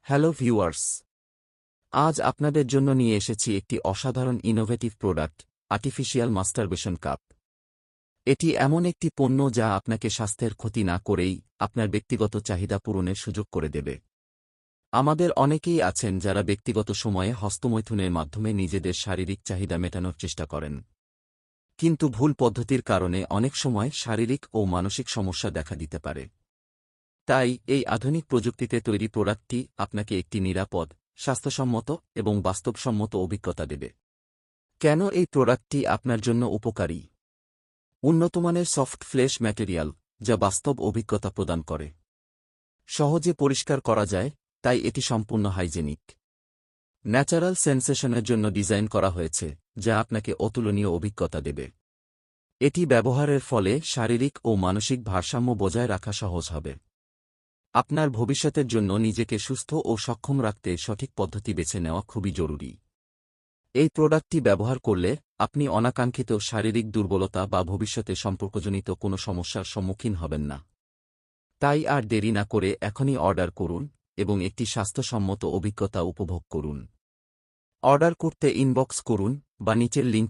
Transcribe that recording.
Hello viewers, আজ আপনাদের জন্য নিয়ে এসেছি একটি অসাধারণ innovative product, artificial masturbation cup. এটি এমন একটি পণ্য যা আপনাকে স্বাস্থ্যের ক্ষতি না করেই আপনার ব্যক্তিগত চাহিদা পূরণের সুযোগ করে দেবে। আমাদের অনেকেই আছেন যারা ব্যক্তিগত সময়ে হস্তমৈথুনের মাধ্যমে নিজেদের শারীরিক চাহিদা মেটানোর চেষ্টা করেন, কিন্তু ভুল পদ্ধতির কারণে অনেক সময় শারীরিক ও মানসিক সমস্যা দেখা দিতে পারে। তাই এই আধুনিক প্রযুক্তিতে তৈরি প্রোডাক্টটি আপনাকে একটি নিরাপদ, স্বাস্থ্যসম্মত এবং বাস্তবসম্মত অভিজ্ঞতা দেবে। কেন এই প্রোডাক্টটি আপনার জন্য উপকারী? উন্নতমানের সফট ফ্লেশ ম্যাটেরিয়াল, যা বাস্তব অভিজ্ঞতা প্রদান করে। সহজে পরিষ্কার করা যায়, তাই এটি সম্পূর্ণ হাইজেনিক। ন্যাচারাল সেন্সেশনের জন্য ডিজাইন করা হয়েছে, যা আপনাকে অতুলনীয় অভিজ্ঞতা দেবে। এটি ব্যবহারের ফলে শারীরিক ও মানসিক ভারসাম্য বজায় রাখা সহজ হবে। আপনার ভবিষ্যতের জন্য নিজেকে সুস্থ ও সক্ষম রাখতে সঠিক পদ্ধতি বেছে নেওয়া খুবই জরুরি। এই প্রোডাক্টটি ব্যবহার করলে আপনি অনাকাঙ্ক্ষিত শারীরিক দুর্বলতা বা ভবিষ্যতে সম্পর্কজনিত কোনো সমস্যার সম্মুখীন হবেন না। তাই আর দেরি না করে এখনই অর্ডার করুন এবং একটি স্বাস্থ্যসম্মত অভিজ্ঞতা উপভোগ করুন। অর্ডার করতে ইনবক্স করুন বা নিচের লিঙ্ক